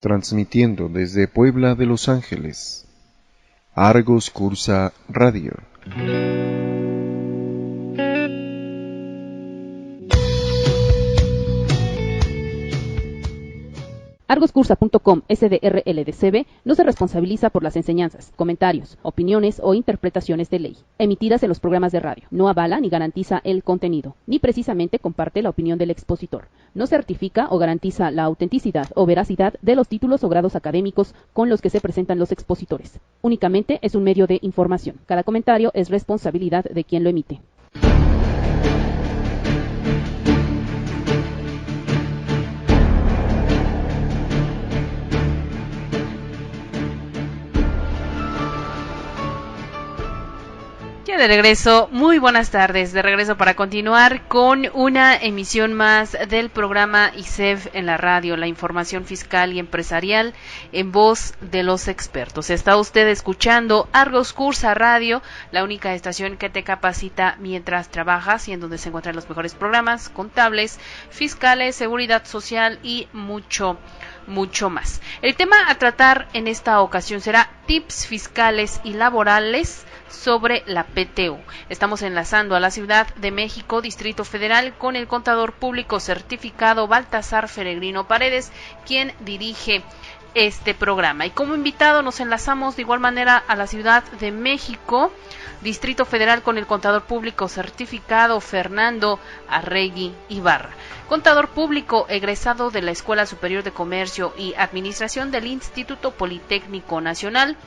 transmitiendo desde Puebla de Los Ángeles, Argos Cursa Radio. Argoscursa.com SDRLDCB no se responsabiliza por las enseñanzas, comentarios, opiniones o interpretaciones de ley emitidas en los programas de radio. No avala ni garantiza el contenido, ni precisamente comparte la opinión del expositor. No certifica o garantiza la autenticidad o veracidad de los títulos o grados académicos con los que se presentan los expositores. Únicamente es un medio de información. Cada comentario es responsabilidad de quien lo emite. Ya de regreso, muy buenas tardes, de regreso para continuar con una emisión más del programa ISEF en la radio, la información fiscal y empresarial en voz de los expertos. Está usted escuchando Argos Cursa Radio, la única estación que te capacita mientras trabajas y en donde se encuentran los mejores programas contables, fiscales, seguridad social y mucho más. El tema a tratar en esta ocasión será tips fiscales y laborales sobre la PTU. Estamos enlazando a la Ciudad de México, Distrito Federal, con el contador público certificado Baltasar Feregrino Paredes, quien dirige este programa. Y como invitado nos enlazamos de igual manera a la Ciudad de México, Distrito Federal, con el contador público certificado Fernando Arregui Ibarra. Contador público egresado de la Escuela Superior de Comercio y Administración del Instituto Politécnico Nacional,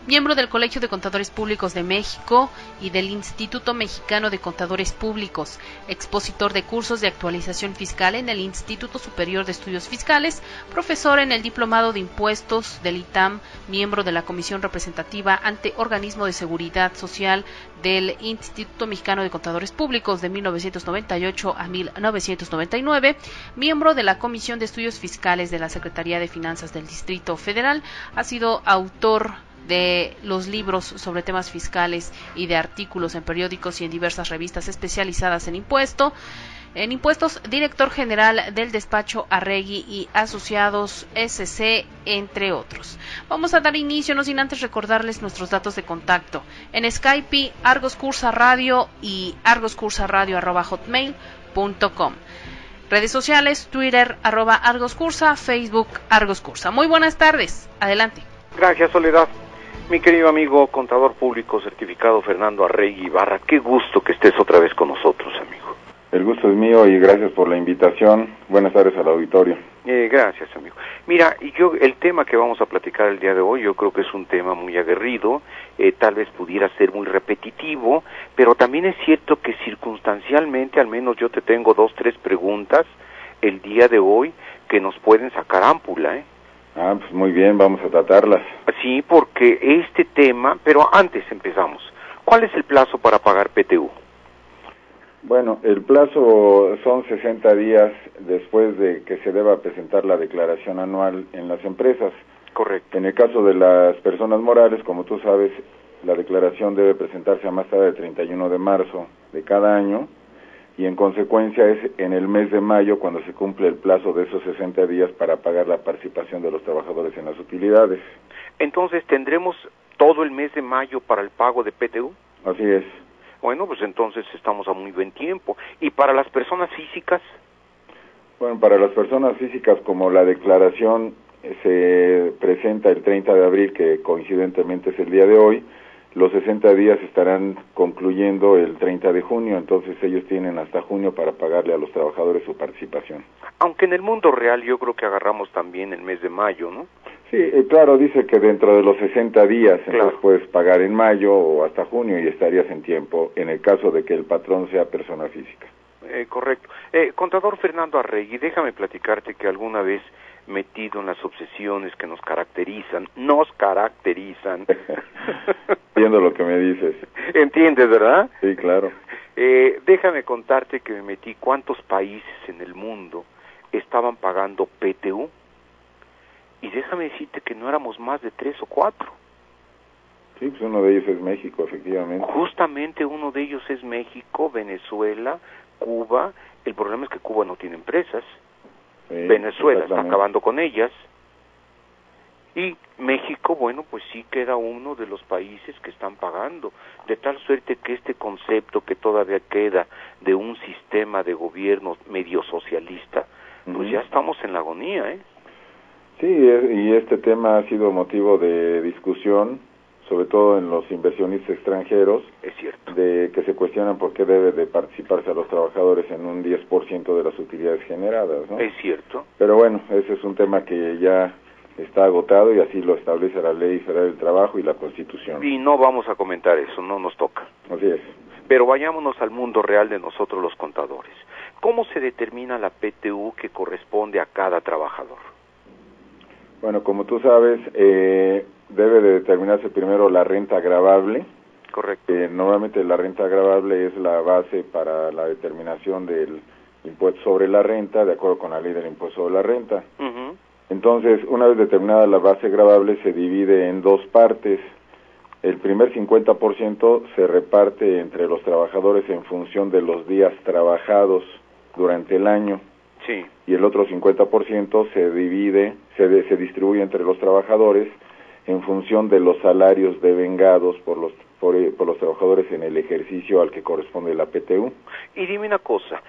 miembro del Colegio de Contadores Públicos de México y del Instituto Mexicano de Contadores Públicos, expositor de cursos de actualización fiscal en el Instituto Superior de Estudios Fiscales, profesor en el Diplomado de Impuestos del ITAM, miembro de la Comisión Representativa ante Organismo de Seguridad Social del Instituto Mexicano de Contadores Públicos de 1998 a 1999, miembro de la Comisión de Estudios Fiscales de la Secretaría de Finanzas del Distrito Federal, ha sido autor de los libros sobre temas fiscales y de artículos en periódicos y en diversas revistas especializadas en impuestos, director general del despacho Arregui y Asociados SC, entre otros. Vamos a dar inicio, no sin antes recordarles nuestros datos de contacto. En Skype, Argos Cursa Radio y argoscursaradio@hotmail.com. Redes sociales, Twitter, @Argoscursa, Facebook, Argoscursa. Muy buenas tardes, adelante. Gracias, Soledad. Mi querido amigo contador público certificado Fernando Arregui Ibarra, qué gusto que estés otra vez con nosotros, amigo. El gusto es mío y gracias por la invitación. Buenas tardes al auditorio. Gracias, amigo. Mira, el tema que vamos a platicar el día de hoy, yo creo que es un tema muy aguerrido, tal vez pudiera ser muy repetitivo, pero también es cierto que circunstancialmente, al menos yo te tengo 2-3 preguntas el día de hoy que nos pueden sacar ámpula, Pues muy bien, vamos a tratarlas. Sí, porque este tema, pero antes empezamos. ¿Cuál es el plazo para pagar PTU? Bueno, el plazo son 60 días después de que se deba presentar la declaración anual en las empresas. Correcto. En el caso de las personas morales, como tú sabes, la declaración debe presentarse a más tarde del 31 de marzo de cada año, y en consecuencia es en el mes de mayo cuando se cumple el plazo de esos 60 días para pagar la participación de los trabajadores en las utilidades. Entonces, ¿tendremos todo el mes de mayo para el pago de PTU? Así es. Bueno, pues entonces estamos a muy buen tiempo. ¿Y para las personas físicas? Bueno, para las personas físicas, como la declaración se presenta el 30 de abril, que coincidentemente es el día de hoy, los 60 días estarán concluyendo el 30 de junio, entonces ellos tienen hasta junio para pagarle a los trabajadores su participación. Aunque en el mundo real yo creo que agarramos también el mes de mayo, ¿no? Sí, claro, dice que dentro de los 60 días, claro, entonces puedes pagar en mayo o hasta junio y estarías en tiempo, en el caso de que el patrón sea persona física. Correcto. Contador Fernando Arregui, déjame platicarte que alguna vez, metido en las obsesiones que nos caracterizan. Entiendo lo que me dices. ¿Entiendes, verdad? Sí, claro. Déjame contarte que me metí cuántos países en el mundo estaban pagando PTU, y déjame decirte que no éramos más de 3 o 4. Sí, pues uno de ellos es México, efectivamente. Justamente uno de ellos es México, Venezuela, Cuba. El problema es que Cuba no tiene empresas. Sí, Venezuela está acabando con ellas. Y México, bueno, pues sí queda uno de los países que están pagando, de tal suerte que este concepto que todavía queda de un sistema de gobierno medio socialista, pues ya estamos en la agonía, ¿eh? Sí, y este tema ha sido motivo de discusión, sobre todo en los inversionistas extranjeros, es cierto, de que se cuestionan por qué debe de participarse a los trabajadores en un 10% de las utilidades generadas, ¿no? es cierto. Pero bueno, ese es un tema que ya está agotado y así lo establece la Ley Federal del Trabajo y la Constitución. Y no vamos a comentar eso, no nos toca. Así es. Pero vayámonos al mundo real de nosotros los contadores. ¿Cómo se determina la PTU que corresponde a cada trabajador? Bueno, como tú sabes, debe de determinarse primero la renta gravable. Correcto. Normalmente la renta gravable es la base para la determinación del impuesto sobre la renta, de acuerdo con la ley del impuesto sobre la renta. Entonces, una vez determinada la base gravable, se divide en dos partes. El primer 50% se reparte entre los trabajadores en función de los días trabajados durante el año. Sí. Y el otro 50% se distribuye entre los trabajadores en función de los salarios devengados por los trabajadores en el ejercicio al que corresponde la PTU. Y dime una cosa,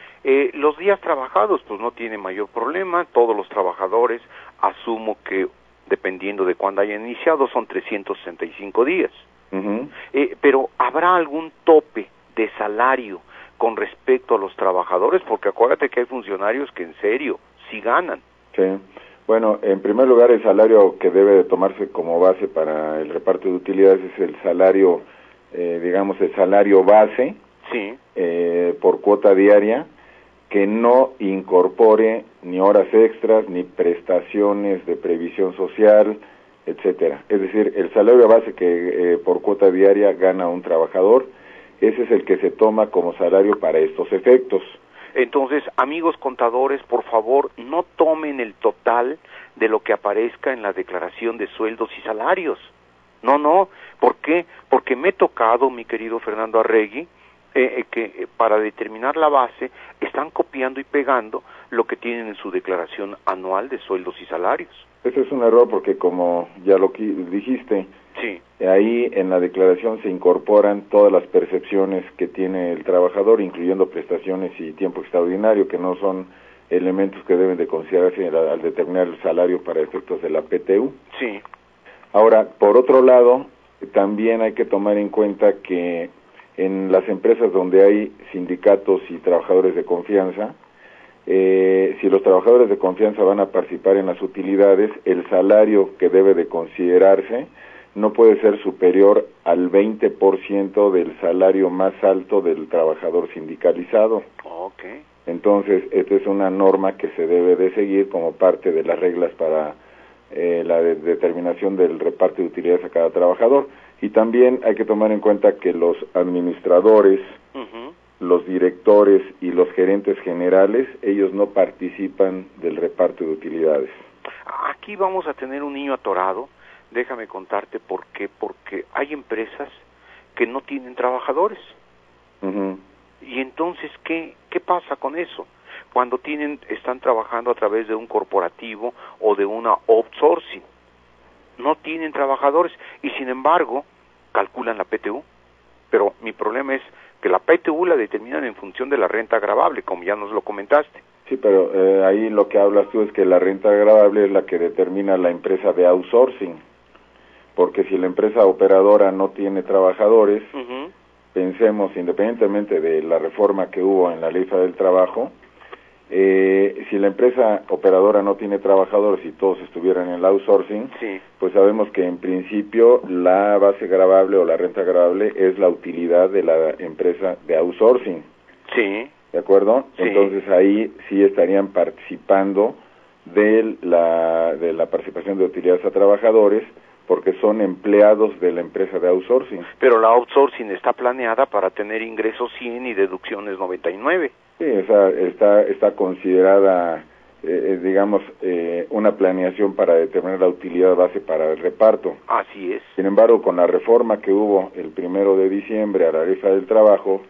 los días trabajados pues no tiene mayor problema, todos los trabajadores, asumo que dependiendo de cuándo hayan iniciado, son 365 días. Pero ¿habrá algún tope de salario con respecto a los trabajadores? Porque acuérdate que hay funcionarios que en serio sí ganan. Sí. Bueno, en primer lugar, el salario que debe de tomarse como base para el reparto de utilidades es el salario, el salario base, sí, por cuota diaria, que no incorpore ni horas extras, ni prestaciones de previsión social, etcétera. Es decir, el salario base que por cuota diaria gana un trabajador, ese es el que se toma como salario para estos efectos. Entonces, amigos contadores, por favor, no tomen el total de lo que aparezca en la declaración de sueldos y salarios. No, ¿por qué? Porque me he tocado, mi querido Fernando Arregui, que para determinar la base están copiando y pegando lo que tienen en su declaración anual de sueldos y salarios. Ese es un error porque, como ya lo dijiste, sí, ahí en la declaración se incorporan todas las percepciones que tiene el trabajador, incluyendo prestaciones y tiempo extraordinario, que no son elementos que deben de considerarse al determinar el salario para efectos de la PTU. Sí. Ahora, por otro lado, también hay que tomar en cuenta que en las empresas donde hay sindicatos y trabajadores de confianza, si los trabajadores de confianza van a participar en las utilidades, el salario que debe de considerarse no puede ser superior al 20% del salario más alto del trabajador sindicalizado. Okay. Entonces, esta es una norma que se debe de seguir como parte de las reglas para la determinación del reparto de utilidades a cada trabajador. Y también hay que tomar en cuenta que los administradores, los directores y los gerentes generales, ellos no participan del reparto de utilidades. Aquí vamos a tener un niño atorado. Déjame contarte por qué. Porque hay empresas que no tienen trabajadores. Y entonces, ¿qué pasa con eso? Cuando están trabajando a través de un corporativo o de una outsourcing, no tienen trabajadores y sin embargo calculan la PTU. Pero mi problema es que la PTU la determinan en función de la renta gravable, como ya nos lo comentaste. Sí, pero ahí lo que hablas tú es que la renta gravable es la que determina la empresa de outsourcing, porque si la empresa operadora no tiene trabajadores, pensemos, independientemente de la reforma que hubo en la Ley Federal del Trabajo, si la empresa operadora no tiene trabajadores y todos estuvieran en el outsourcing, sí, pues sabemos que en principio la base gravable o la renta gravable es la utilidad de la empresa de outsourcing. Sí. ¿De acuerdo? Sí. Entonces ahí sí estarían participando de la participación de utilidades a trabajadores, porque son empleados de la empresa de outsourcing. Pero la outsourcing está planeada para tener ingresos 100 y deducciones 99. Sí, está considerada, una planeación para determinar la utilidad base para el reparto. Así es. Sin embargo, con la reforma que hubo el 1 de diciembre a la Ley Federal del Trabajo,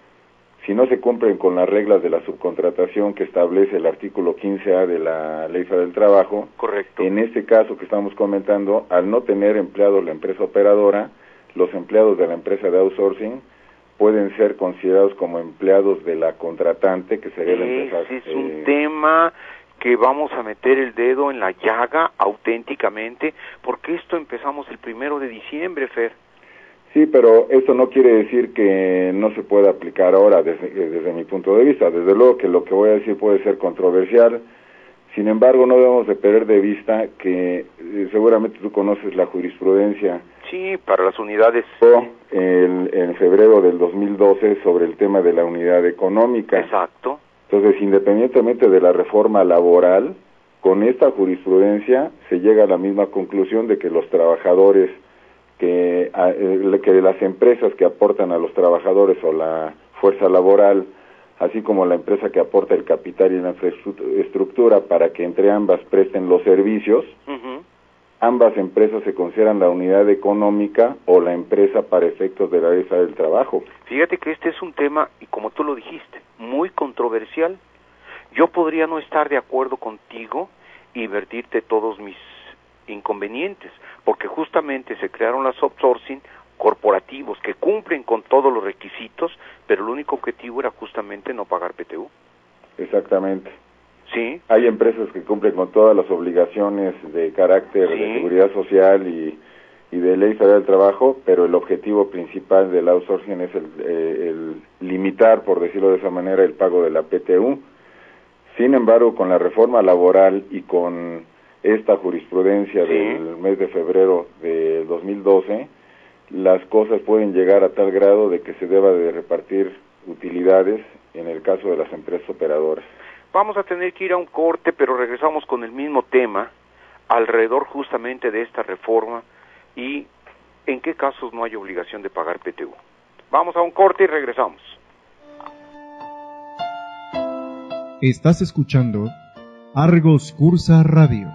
si no se cumplen con las reglas de la subcontratación que establece el artículo 15A de la Ley Federal del Trabajo. Correcto. En este caso que estamos comentando, al no tener empleados la empresa operadora, los empleados de la empresa de outsourcing pueden ser considerados como empleados de la contratante, que sería la empresa. Ese es un tema que vamos a meter el dedo en la llaga auténticamente, porque esto empezamos el 1 de diciembre, Fer. Sí, pero esto no quiere decir que no se pueda aplicar ahora desde mi punto de vista. Desde luego que lo que voy a decir puede ser controversial. Sin embargo, no debemos de perder de vista que seguramente tú conoces la jurisprudencia. Sí, para las unidades. En febrero del 2012 sobre el tema de la unidad económica. Exacto. Entonces, independientemente de la reforma laboral, con esta jurisprudencia se llega a la misma conclusión de que los trabajadores, que las empresas que aportan a los trabajadores o la fuerza laboral, así como la empresa que aporta el capital y la infraestructura para que entre ambas presten los servicios, ambas empresas se consideran la unidad económica o la empresa para efectos de la Ley Federal del Trabajo. Fíjate que este es un tema, y como tú lo dijiste, muy controversial. Yo podría no estar de acuerdo contigo y vertirte todos mis inconvenientes, porque justamente se crearon las outsourcing corporativos que cumplen con todos los requisitos, pero el único objetivo era justamente no pagar PTU. Exactamente. Sí. Hay empresas que cumplen con todas las obligaciones de carácter de seguridad social y de Ley Federal del Trabajo, pero el objetivo principal del outsourcing es el limitar, por decirlo de esa manera, el pago de la PTU. Sin embargo, con la reforma laboral y con esta jurisprudencia del mes de febrero de 2012, las cosas pueden llegar a tal grado de que se deba de repartir utilidades en el caso de las empresas operadoras. Vamos a tener que ir a un corte, pero regresamos con el mismo tema, alrededor justamente de esta reforma y en qué casos no hay obligación de pagar PTU. Vamos a un corte y regresamos. Estás escuchando Argos Cursa Radio.